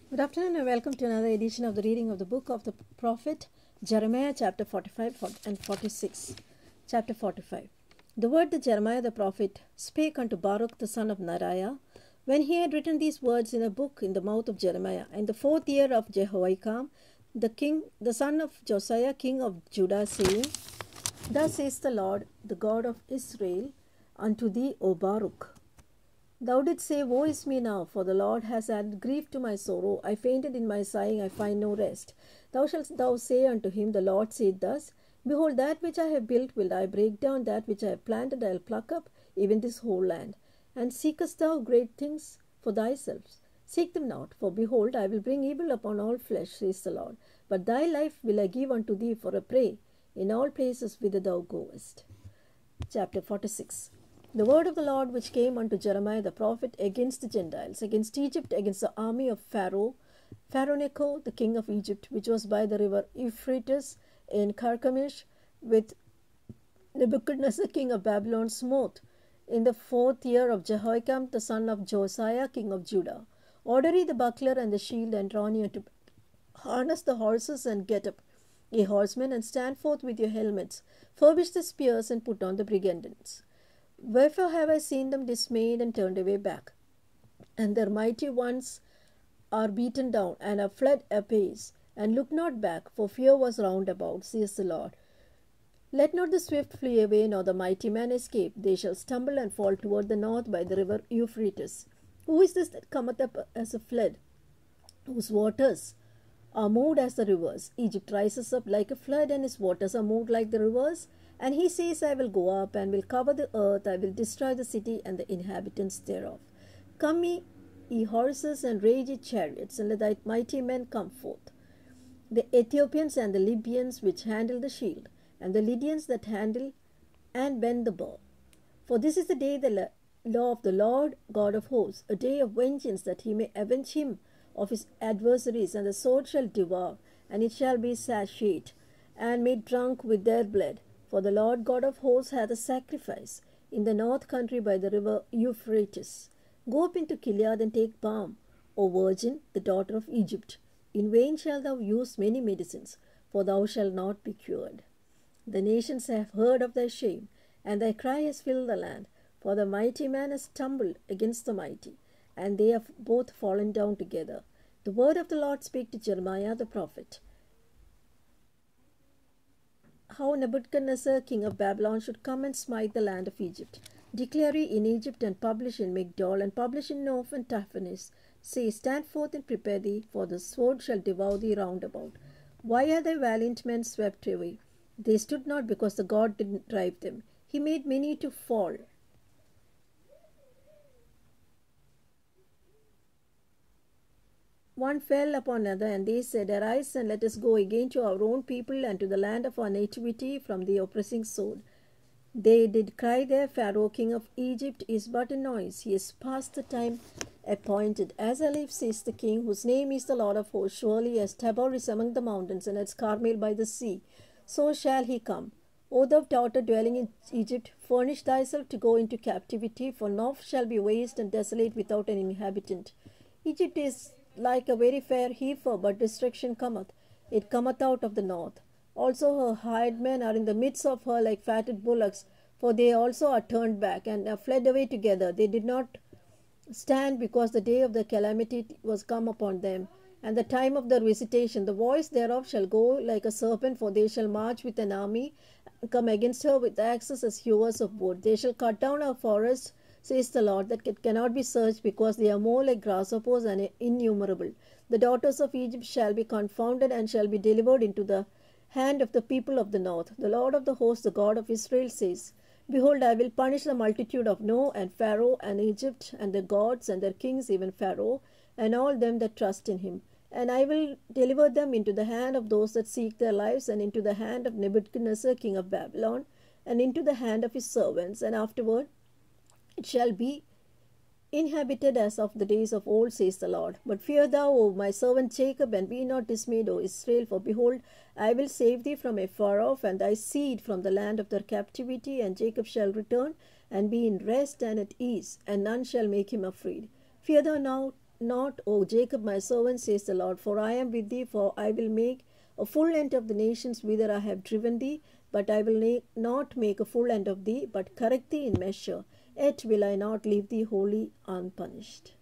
Good afternoon and welcome to another edition of the reading of the book of the prophet Jeremiah, chapter 45 and 46. Chapter 45. The word that Jeremiah the prophet spake unto Baruch the son of Neriah, when he had written these words in a book in the mouth of Jeremiah, in the 4th year of Jehoiakim, the son of Josiah, king of Judah, saying, Thus says the Lord, the God of Israel, unto thee, O Baruch. Thou didst say, Woe is me now, for the Lord has added grief to my sorrow. I fainted in my sighing, I find no rest. Thou shalt say unto him, The Lord saith thus, Behold, that which I have built will I break down, that which I have planted I will pluck up, even this whole land. And seekest thou great things for thyself? Seek them not, for behold, I will bring evil upon all flesh, says the Lord. But thy life will I give unto thee for a prey in all places whither thou goest. Chapter 46. The word of the Lord which came unto Jeremiah the prophet against the Gentiles, against Egypt, against the army of Pharaoh Necho, the king of Egypt, which was by the river Euphrates in Carchemish, with Nebuchadnezzar king of Babylon smote, in the 4th year of Jehoiakim the son of Josiah king of Judah. Order ye the buckler and the shield, and draw near to harness the horses, and get up, ye horsemen, and stand forth with your helmets. Furbish the spears, and put on the brigandines. Wherefore have I seen them dismayed and turned away back? And their mighty ones are beaten down, and are fled apace, and look not back, for fear was round about, says the Lord. Let not the swift flee away, nor the mighty man escape. They shall stumble and fall toward the north by the river Euphrates. Who is this that cometh up as a flood, whose waters are moved as the rivers? Egypt rises up like a flood, and his waters are moved like the rivers. And he says, I will go up, and will cover the earth. I will destroy the city and the inhabitants thereof. Come ye horses, and rage ye chariots, and let thy mighty men come forth. The Ethiopians and the Libyans which handle the shield, and the Lydians that handle and bend the bow. For this is the day, the law of the Lord God of hosts, a day of vengeance, that he may avenge him of his adversaries, and the sword shall devour, and it shall be satiate, and made drunk with their blood. For the Lord God of hosts hath a sacrifice in the north country by the river Euphrates. Go up into Gilead, and take balm, O virgin, the daughter of Egypt. In vain shalt thou use many medicines, for thou shalt not be cured. The nations have heard of thy shame, and thy cry has filled the land. For the mighty man has stumbled against the mighty, and they have both fallen down together. The word of the Lord spake to Jeremiah the prophet. How Nebuchadnezzar king of Babylon should come and smite the land of Egypt. Declare ye in Egypt, and publish in Migdol, and publish in Noph and Tahpanhes. Say, stand forth and prepare thee, for the sword shall devour thee round about. Why are thy valiant men swept away? They stood not, because the God did drive them. He made many to fall. One fell upon another, and they said, Arise, and let us go again to our own people, and to the land of our nativity, from the oppressing sword. They did cry there, Pharaoh king of Egypt is but a noise. He is past the time appointed. As I live, says the king, whose name is the Lord of hosts, surely as Tabor is among the mountains, and as Carmel by the sea, so shall he come. O thou daughter dwelling in Egypt, furnish thyself to go into captivity, for Noph shall be waste and desolate without an inhabitant. Egypt is like a very fair heifer, but destruction cometh. It cometh out of the north. Also her hired men are in the midst of her like fatted bullocks, for they also are turned back, and are fled away together. They did not stand, because the day of the calamity was come upon them, and the time of their visitation. The voice thereof shall go like a serpent, for they shall march with an army, and come against her with axes as hewers of wood. They shall cut down our forests, says the Lord, that it cannot be searched, because they are more like grasshoppers and innumerable. The daughters of Egypt shall be confounded, and shall be delivered into the hand of the people of the north. The Lord of the hosts, the God of Israel, says, Behold, I will punish the multitude of No, and Pharaoh, and Egypt, and their gods, and their kings, even Pharaoh, and all them that trust in him. And I will deliver them into the hand of those that seek their lives, and into the hand of Nebuchadnezzar king of Babylon, and into the hand of his servants. And afterward it shall be inhabited as of the days of old, says the Lord. But fear thou, O my servant Jacob, and be not dismayed, O Israel, for behold, I will save thee from afar off, and thy seed from the land of their captivity. And Jacob shall return, and be in rest and at ease, and none shall make him afraid. Fear thou now not, O Jacob my servant, says the Lord, for I am with thee, for I will make a full end of the nations whither I have driven thee, but I will not make a full end of thee, but correct thee in measure. Yet will I not leave thee wholly unpunished.